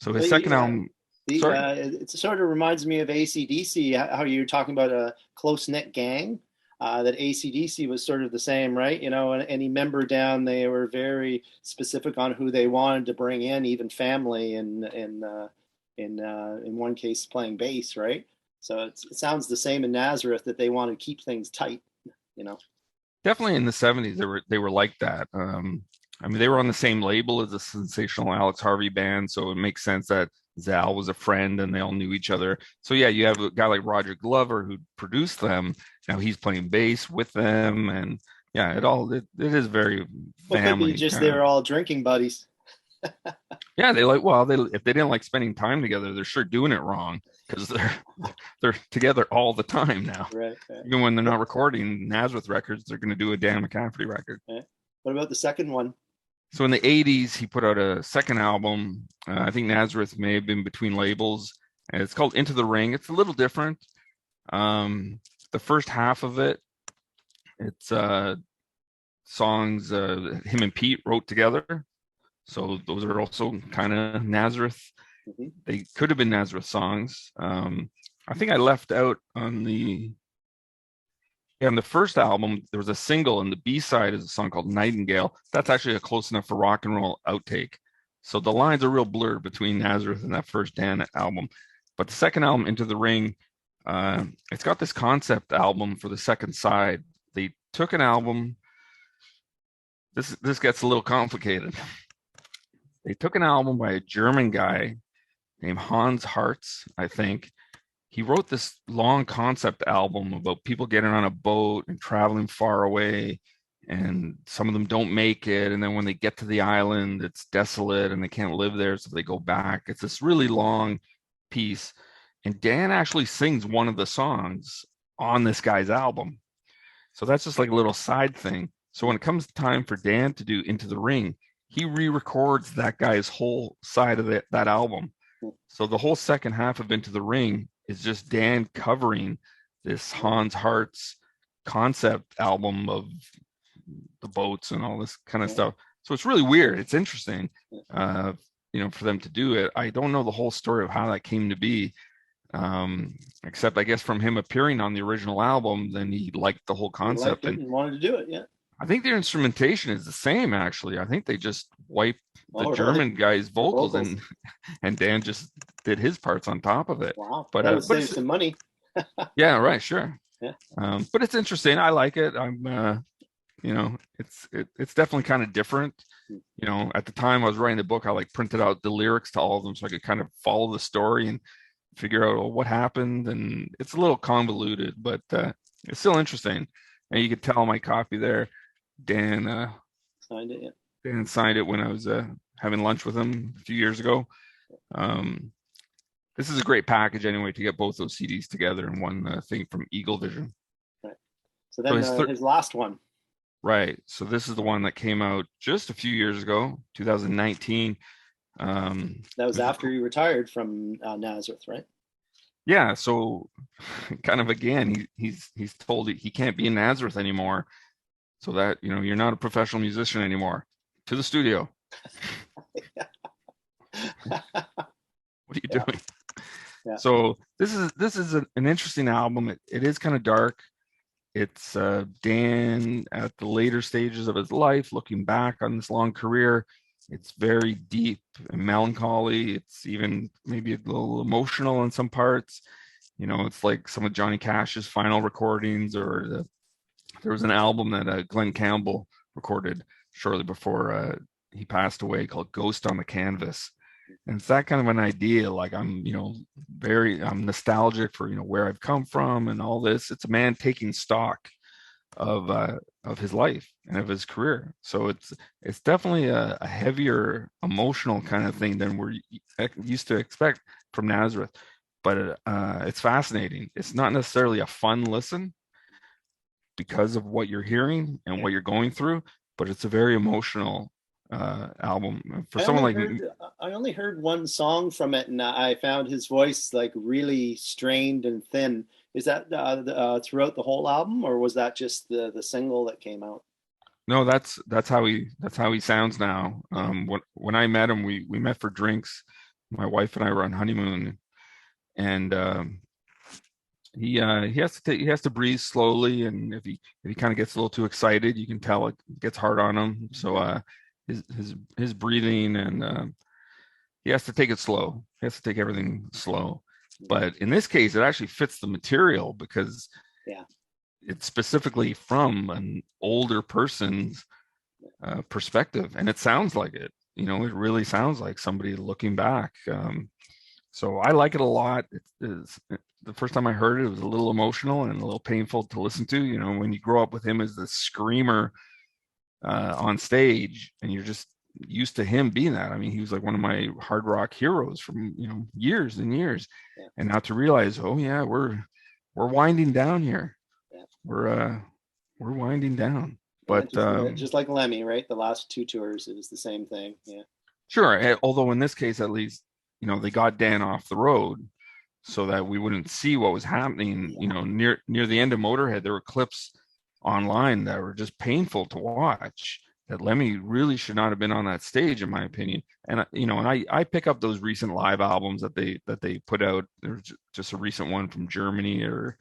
So his second album, it sort of reminds me of AC/DC, how you're talking about a close-knit gang. That AC/DC was sort of the same, right? And any member down, they were very specific on who they wanted to bring in, even family, in one case playing bass, right? So it sounds the same in Nazareth, that they want to keep things tight, you know. Definitely in the 70s they were like that. I mean, they were on the same label as the Sensational Alex Harvey band, so it makes sense that Zal was a friend and they all knew each other. So yeah, you have a guy like Roger Glover who produced them. Now he's playing bass with them, and yeah, it is very Well, could be family just kind they of. were all drinking buddies. Yeah, they like, well, they if they didn't like spending time together, they're sure doing it wrong because they're together all the time now. Right, right. Even when they're not recording Nazareth records, they're going to do a Dan McCafferty record. Right. What about the second one? So in the 80s, he put out a second album. I think Nazareth may have been between labels. And it's called Into the Ring. It's a little different. The first half of it, it's songs him and Pete wrote together. So those are also kind of Nazareth. Mm-hmm. They could have been Nazareth songs. I think I left out on the first album, there was a single, and the B-side is a song called Nightingale. That's actually a close enough for rock and roll outtake. So the lines are real blurred between Nazareth and that first Dan album. But the second album, Into the Ring, it's got this concept album for the second side. They took an album. This gets a little complicated. They took an album by a German guy named Hans Hartz, I think. He wrote this long concept album about people getting on a boat and traveling far away, and some of them don't make it. And then when they get to the island, it's desolate and they can't live there, so they go back. It's this really long piece. And Dan actually sings one of the songs on this guy's album. So that's just like a little side thing. So when it comes time for Dan to do Into the Ring, he re-records that guy's whole side of that album. So the whole second half of Into the Ring is just Dan covering this Hans Hartz concept album of the boats and all this kind of stuff. So it's really weird. It's interesting, for them to do it. I don't know the whole story of how that came to be, except I guess from him appearing on the original album, then he liked the whole concept and wanted to do it. Yeah. I think their instrumentation is the same, actually. I think they just wiped the German guy's vocals. And Dan just did his parts on top of it. Wow. But that would save some money. Yeah, right, sure. Yeah. But it's interesting. I like it. I'm it's definitely kind of different. At the time I was writing the book, I printed out the lyrics to all of them so I could kind of follow the story and figure out what happened. And it's a little convoluted, but it's still interesting. And you could tell my copy there. Dan signed it. Yeah. Dan signed it when I was having lunch with him a few years ago. This is a great package anyway to get both those CDs together in one thing from Eagle Vision. Right. So then his last one. Right. So this is the one that came out just a few years ago, 2019. That was after he retired from Nazareth, right? Yeah. So kind of again, he's told he can't be in Nazareth anymore. So that, you're not a professional musician anymore. To the studio. What are you doing? Yeah. So this is an interesting album. It is kind of dark. It's Dan at the later stages of his life, looking back on this long career. It's very deep and melancholy. It's even maybe a little emotional in some parts. It's like some of Johnny Cash's final recordings, or there was an album that Glenn Campbell recorded shortly before he passed away called Ghost on the Canvas. And it's that kind of an idea. I'm nostalgic for, where I've come from and all this. It's a man taking stock of his life and of his career. So it's definitely a heavier emotional kind of thing than we're used to expect from Nazareth. But it's fascinating. It's not necessarily a fun listen because of what you're hearing and what you're going through, but it's a very emotional album for someone like me. I only heard one song from it, and I found his voice really strained and thin. Is that throughout the whole album, or was that just the single that came out? No, that's how he sounds now. When I met him, we met for drinks. My wife and I were on honeymoon, and he has to breathe slowly, and if he kind of gets a little too excited, you can tell it gets hard on him. So his breathing, and he has to take it slow. He has to take everything slow. But in this case, it actually fits the material because it's specifically from an older person's perspective, and it sounds like it. You know, it really sounds like somebody looking back. So I like it a lot. The first time I heard it, it was a little emotional and a little painful to listen to. You know, when you grow up with him as the screamer on stage, and you're just used to him being that. I mean, he was like one of my hard rock heroes from, you know, years and years. And now to realize, oh yeah, we're winding down here. We're winding down. But just like Lemmy, right? The last 2 tours, it was the same thing. Yeah. Sure. Although in this case, at least, you know, they got Dan off the road so that we wouldn't see what was happening. You know, near the end of Motorhead, there were clips online that were just painful to watch. That Lemmy really should not have been on that stage, in my opinion. And you know, and I pick up those recent live albums that they put out. There's just a recent one from Germany, or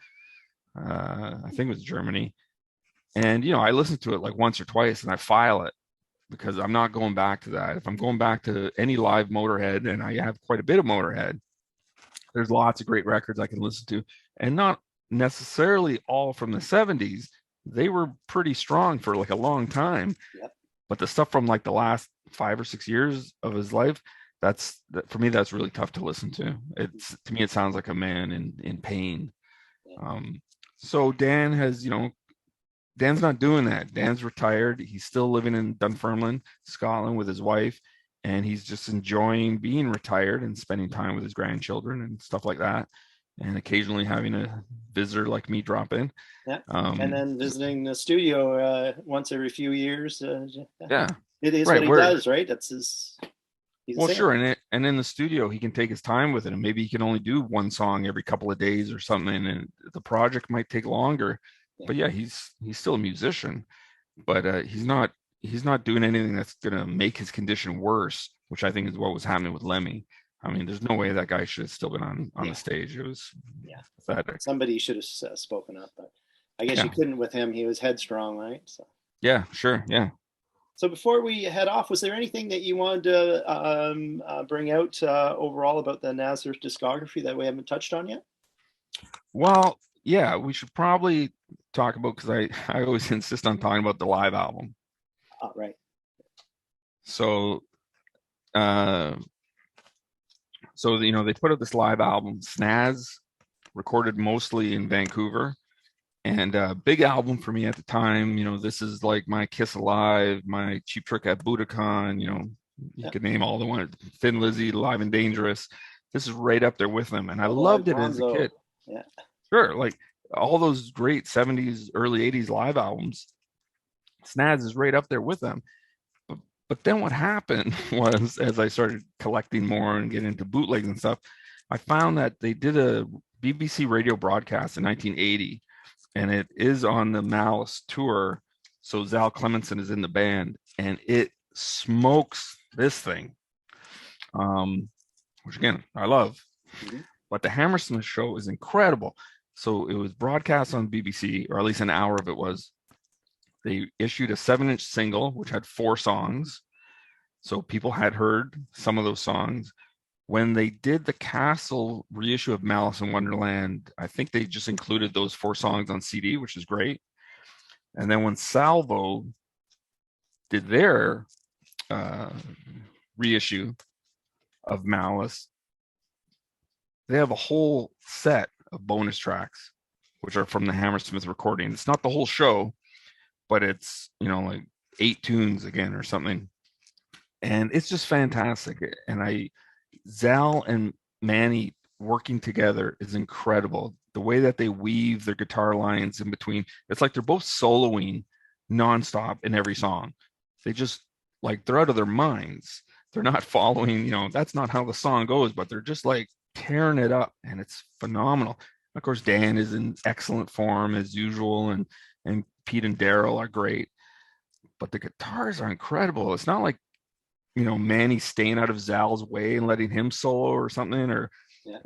I think it was Germany. And you know, I listen to it like once or twice, and I file it because I'm not going back to that. If I'm going back to any live Motorhead, and I have quite a bit of Motorhead, there's lots of great records I can listen to, and not necessarily all from the 70s. They were pretty strong for like a long time. But the stuff from like the last 5 or 6 years of his life, for me, that's really tough to listen to. To me, it sounds like a man in pain. So Dan has, you know, Dan's not doing that. Dan's retired. He's still living in Dunfermline, Scotland with his wife, and he's just enjoying being retired and spending time with his grandchildren and stuff like that. And occasionally having a visitor like me drop in. And then visiting the studio once every few years. It is right, what he does, right? That's his. Well, sure, and in the studio he can take his time with it, and maybe he can only do one song every couple of days or something, and the project might take longer. But yeah, he's still a musician, but he's not doing anything that's gonna make his condition worse, which I think is what was happening with Lemmy. I mean, there's no way that guy should have still been on the stage. It was pathetic. Somebody should have spoken up, but I guess you couldn't with him. He was headstrong, right? So. Yeah, sure, yeah. So before we head off, was there anything that you wanted to bring out overall about the Nazareth discography that we haven't touched on yet? Well, yeah, we should probably talk about, because I always insist on talking about the live album. Right. So, you know, they put out this live album, Snaz, recorded mostly in Vancouver, and big album for me at the time. You know, this is like my Kiss Alive, my Cheap Trick at Budokan, you know, you could name all the ones, Thin Lizzy, Live and Dangerous. This is right up there with them, and I loved it as a kid. Yeah. Sure, like all those great 70s, early 80s live albums, Snaz is right up there with them. But then what happened was, as I started collecting more and getting into bootlegs and stuff, I found that they did a BBC radio broadcast in 1980, and it is on the Malice tour. So Zal Clemenson is in the band, and it smokes this thing, which again, I love. But the Hammersmith show is incredible. So it was broadcast on BBC, or at least an hour of it was. They issued a 7-inch single, which had 4 songs. So people had heard some of those songs. When they did the Castle reissue of Malice in Wonderland, I think they just included those 4 songs on CD, which is great. And then when Salvo did their reissue of Malice, they have a whole set of bonus tracks, which are from the Hammersmith recording. It's not the whole show, but it's, you know, like 8 tunes again or something. And it's just fantastic. And Zal and Manny working together is incredible. The way that they weave their guitar lines in between, it's like they're both soloing nonstop in every song. They just, like, they're out of their minds. They're not following, you know, that's not how the song goes, but they're just like tearing it up, and it's phenomenal. Of course, Dan is in excellent form as usual, and Pete and Daryl are great, but the guitars are incredible. It's not like, you know, Manny staying out of Zal's way and letting him solo or something, and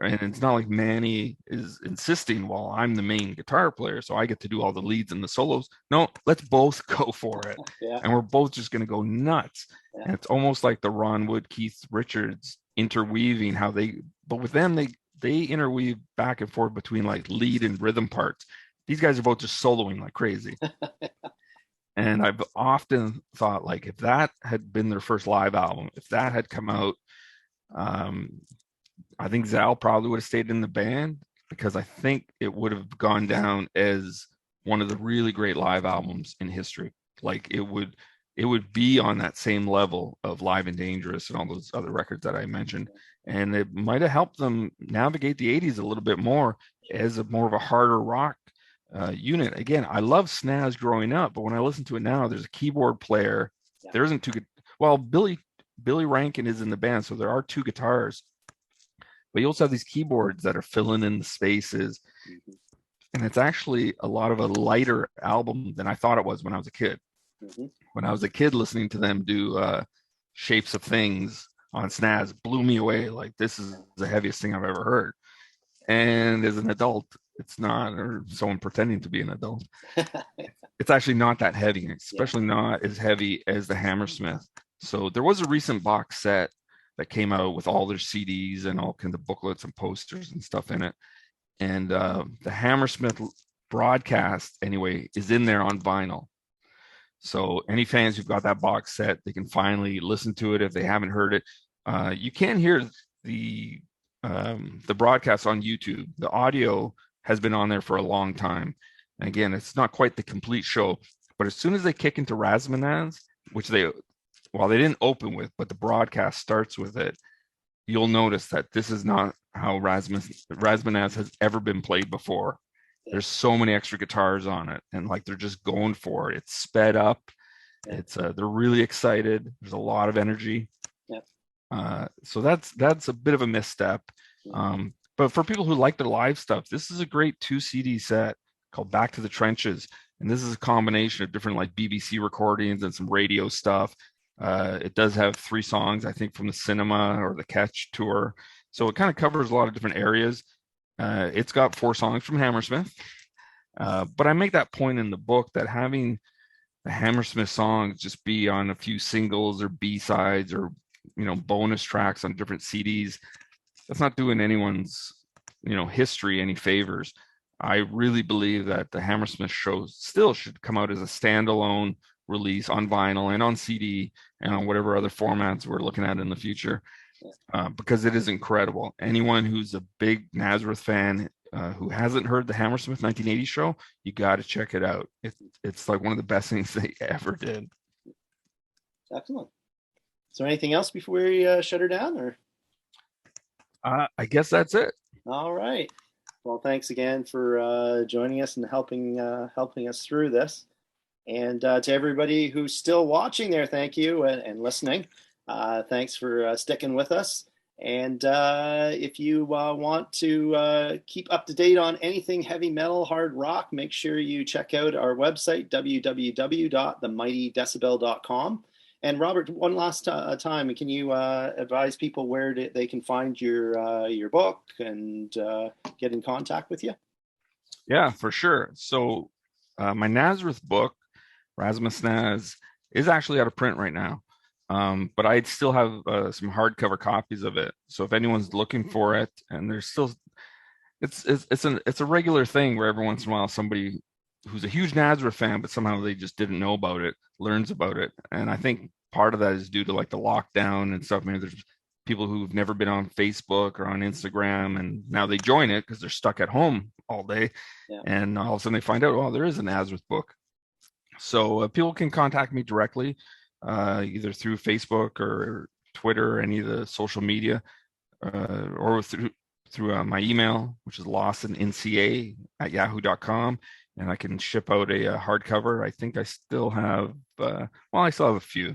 it's not like Manny is insisting, well, I'm the main guitar player, so I get to do all the leads and the solos. No, let's both go for it. And we're both just going to go nuts. And it's almost like the Ron Wood, Keith Richards interweaving, but with them, they interweave back and forth between like lead and rhythm parts. These guys are both just soloing like crazy. And I've often thought, like, if that had been their first live album, if that had come out, I think Zal probably would have stayed in the band, because I think it would have gone down as one of the really great live albums in history. Like it would be on that same level of Live and Dangerous and all those other records that I mentioned. And it might have helped them navigate the 80s a little bit more as more of a harder rock unit. Again, I love Snaz growing up, but when I listen to it now, there's a keyboard player. Yeah. There isn't two. Well, Billy Rankin is in the band, so there are two guitars, but you also have these keyboards that are filling in the spaces. Mm-hmm. And it's actually a lot of a lighter album than I thought it was when I was a kid. Mm-hmm. When I was a kid, listening to them do Shapes of Things on Snaz blew me away. Like, this is the heaviest thing I've ever heard. And as an adult, it's not, or someone pretending to be an adult, it's actually not that heavy, especially not as heavy as the Hammersmith. So there was a recent box set that came out with all their CDs and all kinds of booklets and posters and stuff in it. And the Hammersmith broadcast, anyway, is in there on vinyl. So any fans who've got that box set, they can finally listen to it if they haven't heard it. You can hear the broadcast on YouTube. The audio has been on there for a long time. And again, it's not quite the complete show, but as soon as they kick into Razama-Snaz, which they didn't open with, but the broadcast starts with it, you'll notice that this is not how Razama-Snaz has ever been played before. There's so many extra guitars on it, and like they're just going for it. It's sped up. It's they're really excited. There's a lot of energy. So that's a bit of a misstep. But for people who like the live stuff, this is a great 2 CD set called Back to the Trenches. And this is a combination of different like BBC recordings and some radio stuff. It does have 3 songs, I think, from the Cinema or the Catch tour. So it kind of covers a lot of different areas. It's got 4 songs from Hammersmith. But I make that point in the book that having the Hammersmith songs just be on a few singles or B-sides or, bonus tracks on different CDs, that's not doing anyone's, history any favors. I really believe that the Hammersmith show still should come out as a standalone release on vinyl and on CD and on whatever other formats we're looking at in the future, because it is incredible. Anyone who's a big Nazareth fan who hasn't heard the Hammersmith 1980 show, you got to check it out. It's like one of the best things they ever did. Excellent. Is there anything else before we shut her down, or? I guess that's it. All right. Well, thanks again for joining us and helping us through this. And to everybody who's still watching there, thank you, and listening. Thanks for sticking with us. And if you want to keep up to date on anything heavy metal, hard rock, make sure you check out our website, www.themightydecibel.com. And Robert, one last time, can you advise people where they can find your book and get in contact with you? Yeah, for sure. So my Nazareth book, Razama-Snaz, is actually out of print right now. But I still have some hardcover copies of it. So if anyone's looking for it, and there's still, it's a regular thing where every once in a while somebody who's a huge Nazareth fan, but somehow they just didn't know about it, learns about it. And I think part of that is due to like the lockdown and stuff. Maybe there's people who've never been on Facebook or on Instagram, and now they join it because they're stuck at home all day. Yeah. And all of a sudden they find out, oh, there is a Nazareth book. So people can contact me directly, either through Facebook or Twitter, or any of the social media, or through my email, which is lawsonnca@yahoo.com. And I can ship out a hardcover. I think I still have, I still have a few.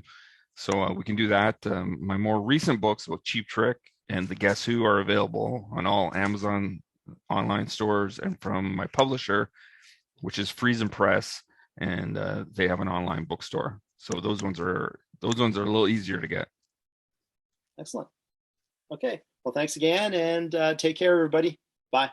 So we can do that. My more recent books about Cheap Trick and The Guess Who are available on all Amazon online stores and from my publisher, which is Friesen Press, and they have an online bookstore. So those ones are a little easier to get. Excellent. Okay. Well, thanks again, and take care, everybody. Bye.